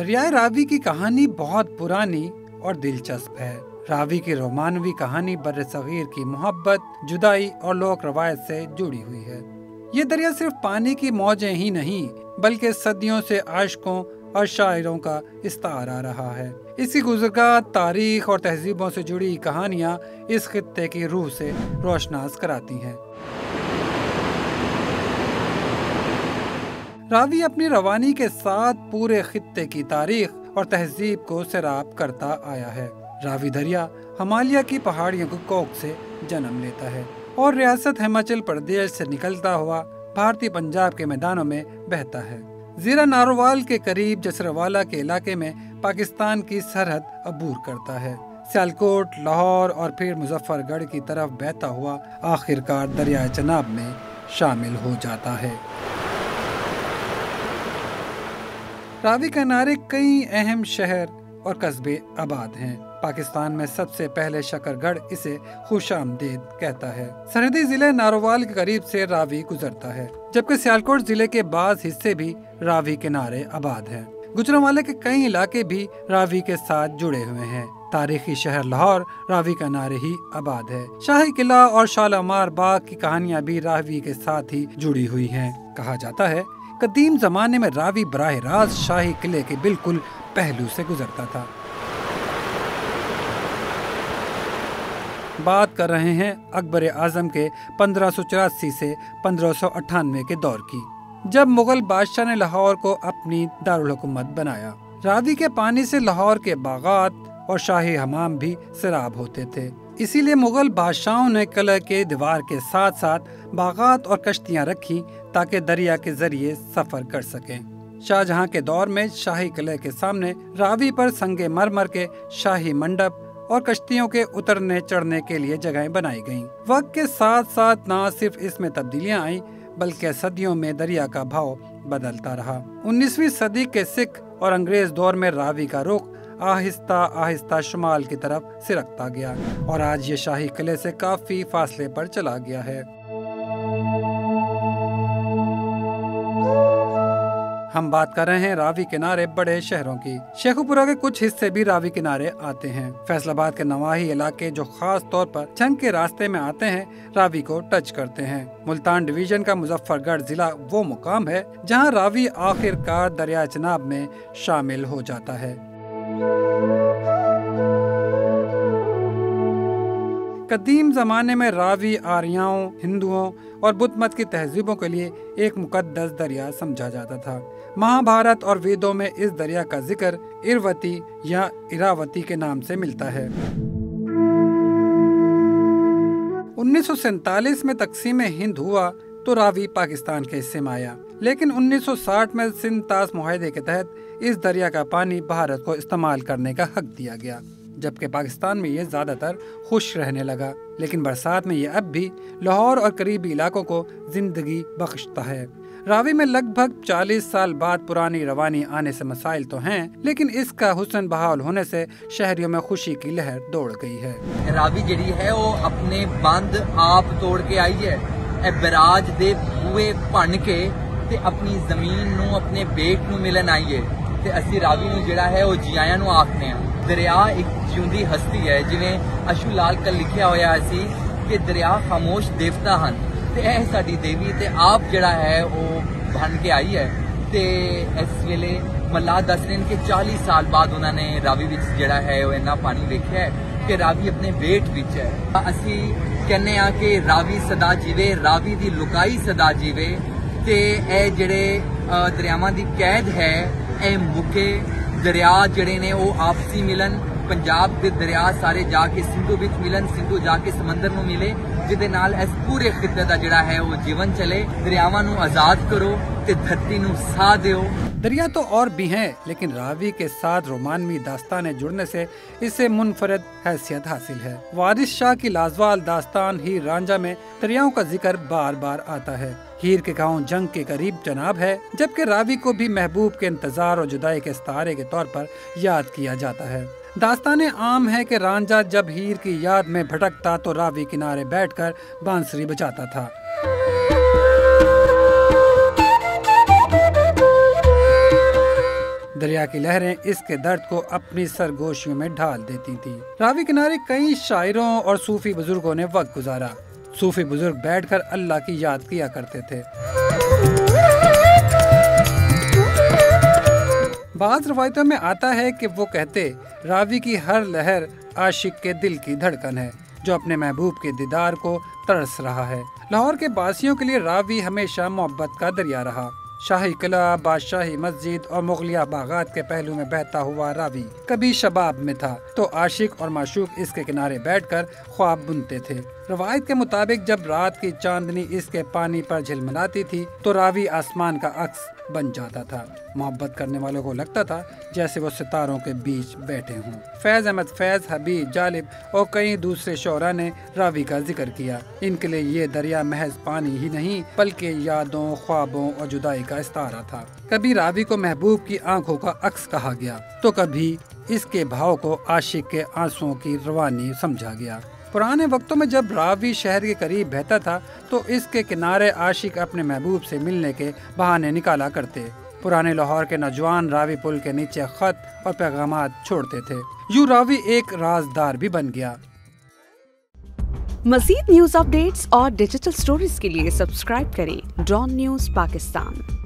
दरियाए रावी की कहानी बहुत पुरानी और दिलचस्प है। रावी की रोमानवी कहानी बर्र सगीर की मोहब्बत, जुदाई और लोक रवायत से जुड़ी हुई है। ये दरिया सिर्फ पानी की मौजें ही नहीं बल्कि सदियों से आशिकों और शायरों का इस्तारा रहा है। इसकी गुज़रगाह, तारीख और तहजीबों से जुड़ी कहानियाँ इस खित्ते की रूह से रोशनास कराती हैं। रावी अपनी रवानी के साथ पूरे खित्ते की तारीख और तहजीब को सैराब करता आया है। रावी दरिया हिमालय की पहाड़ियों की कोख से जन्म लेता है और रियासत हिमाचल प्रदेश से निकलता हुआ भारतीय पंजाब के मैदानों में बहता है। ज़िला नारोवाल के करीब जसरवाला के इलाके में पाकिस्तान की सरहद अबूर करता है। सियालकोट, लाहौर और फिर मुजफ्फरगढ़ की तरफ बहता हुआ आखिरकार दरियाए चनाब में शामिल हो जाता है। रावी किनारे कई अहम शहर और कस्बे आबाद हैं। पाकिस्तान में सबसे पहले शकरगढ़ इसे खुशामदीद कहता है। सरहदी जिले नारोवाल के करीब से रावी गुजरता है, जबकि सियालकोट जिले के बाज़ हिस्से भी रावी किनारे आबाद हैं। गुजरांवाले के कई इलाके भी रावी के साथ जुड़े हुए हैं। तारीखी शहर लाहौर रावी किनारे ही आबाद है। शाही किला और शालामार बाग की कहानियां भी रावी के साथ ही जुड़ी हुई हैं। कहा जाता है कदीम जमाने में रावी बराह रास्त शाही किले के बिल्कुल पहलू से गुजरता था। बात कर रहे हैं अकबर आजम के 1584 से 1598 के दौर की, जब मुगल बादशाह ने लाहौर को अपनी दारुल हुकूमत बनाया। रावी के पानी से लाहौर के बागात और शाही हमाम भी सैराब होते थे। इसीलिए मुगल बादशाहों ने किले के दीवार के साथ साथ बागात और कश्तियां रखी ताकि दरिया के जरिए सफर कर सकें। शाहजहां के दौर में शाही किले के सामने रावी पर संगे मरमर के शाही मंडप और कश्तियों के उतरने चढ़ने के लिए जगहें बनाई गईं। वक्त के साथ साथ न सिर्फ इसमें तब्दीलियां आईं बल्कि सदियों में दरिया का भाव बदलता रहा। 19वीं सदी के सिख और अंग्रेज दौर में रावी का रुख आहिस्ता आहिस्ता शुमाल की तरफ सिरकता गया और आज ये शाही किले से काफी फासले पर चला गया है। हम बात कर रहे हैं रावी किनारे बड़े शहरों की। शेखुपुरा के कुछ हिस्से भी रावी किनारे आते हैं। फैसलाबाद के नवाही इलाके जो खास तौर पर जंग के रास्ते में आते हैं रावी को टच करते हैं। मुल्तान डिवीजन का मुजफ्फरगढ़ जिला वो मुकाम है जहां रावी आखिरकार दरिया चनाब में शामिल हो जाता है। कदीम जमाने में रावी आर्यों, हिंदुओं और बुद्ध मत की तहजीबों के लिए एक मुकद्दस दरिया समझा जाता था। महाभारत और वेदों में इस दरिया का जिक्र इरवती या इरावती के नाम से मिलता है। 1947 में तकसीम हिंद हुआ तो रावी पाकिस्तान के हिस्से में आया, लेकिन 1960 में सिंध ताश मुआहदे के तहत इस दरिया का पानी भारत को इस्तेमाल करने का हक दिया गया, जबकि पाकिस्तान में ये ज्यादातर खुश रहने लगा। लेकिन बरसात में ये अब भी लाहौर और करीबी इलाकों को जिंदगी बख्शता है। रावी में लगभग 40 साल बाद पुरानी रवानी आने से मसाइल तो हैं, लेकिन इसका हुस्न बहाल होने से शहरियों में खुशी की लहर दौड़ गई है। रावी जड़ी है वो अपने बंद आप तोड़ के आई है। बराज दे बूए भन के ते अपनी जमीन नू अपने बेट नू मिलन आई है ते असी रावी नू जड़ा है वो जियाया नू आखने हैं। दरिया एक जिउंदी हस्ती है, जिवें अशु लाल कल लिखिया होया सी कि दरिया खामोश देवता हन ते एह साडी देवी ते आप जड़ा है वो बन के आई है। ते इस वेले मल्लाह दस रहे कि 40 साल बाद उन्होंने रावी विच जड़ा है वो इन्ना पानी देखा है कि रावी अपने वेट विच है। असी कहने आ कि रावी सदा जीवे, रावी दी लुकाई सदा जीवे ते ए जड़े दरियावां दी कैद है ए मुके। दरिया जड़े ने वो आपसी मिलन, पंजाब के दरिया सारे जाके सिंधु विच मिलन, सिंधु जाके समंदर नू मिले, जिदे नाल इस पूरे खिते दा जड़ा है वो जीवन चले। दरियावां नू आजाद करो ते धरती नू साह दियो। दरिया तो और भी हैं, लेकिन रावी के साथ रोमानवी दास्तानें जुड़ने से इसे मुनफरद हैसियत हासिल है। वारिस शाह की लाजवाल दास्तान हीर रांझा में दरियाओं का जिक्र बार बार आता है। हीर के गांव जंग के करीब जनाब है, जबकि रावी को भी महबूब के इंतजार और जुदाई के इस्तारे के तौर पर याद किया जाता है। दास्तानें आम है कि रांझा जब हीर की याद में भटकता तो रावी किनारे बैठकर बांसुरी बजाता था। दरिया دریا کی لہریں اس کے درد کو اپنی سرگوشیوں میں ڈھال دیتی تھی۔ راوی کنارے کئی شاعروں اور صوفی بزرگوں نے وقت گزارا۔ صوفی بزرگ بیٹھ کر اللہ کی یاد کیا کرتے تھے۔ بعض روایتوں میں آتا ہے کہ وہ کہتے، راوی کی ہر لہر عاشق کے دل کی دھڑکن ہے جو اپنے محبوب کے دیدار کو ترس رہا ہے۔ لاہور کے باسیوں کے لیے راوی ہمیشہ محبت کا دریا رہا۔ شاہی قلعہ، بادشاہی مسجد اور مغلیہ باغات کے پہلو میں بہتا ہوا راوی کبھی شباب میں تھا تو عاشق اور معشوق اس کے کنارے بیٹھ کر خواب بنتے تھے۔ روایت کے مطابق جب رات کی چاندنی اس کے پانی پر جھلملاتی تھی تو راوی آسمان کا عکس بن جاتا تھا۔ محبت کرنے والوں کو لگتا تھا جیسے وہ ستاروں کے بیچ بیٹھے ہوں۔ فیض احمد فیض، حبیب جالب اور کئی دوسرے شعراء نے راوی کا ذکر کیا۔ ان کے لیے یہ دریا محض پانی ہی نہیں بلکہ یادوں، خوابوں اور جدائی کا استعارہ تھا۔ کبھی راوی کو محبوب کی آنکھوں کا عکس کہا گیا تو کبھی اس کے بھاؤ کو عاشق کے آنسوؤں کی روانی سمجھا گیا۔ پرانے وقتوں میں جب راوی شہر کے قریب بہتا تھا تو اس کے کنارے عاشق اپنے محبوب سے ملنے کے بہانے نکالا کرتے۔ پرانے لاہور کے نوجوان راوی پل کے نیچے خط اور پیغامات چھوڑتے تھے۔ یوں راوی ایک رازدار بھی بن گیا۔ مزید نیوز اپ ڈیٹس اور ڈیجیٹل سٹوریز کے لیے سبسکرائب کریں ڈان نیوز پاکستان۔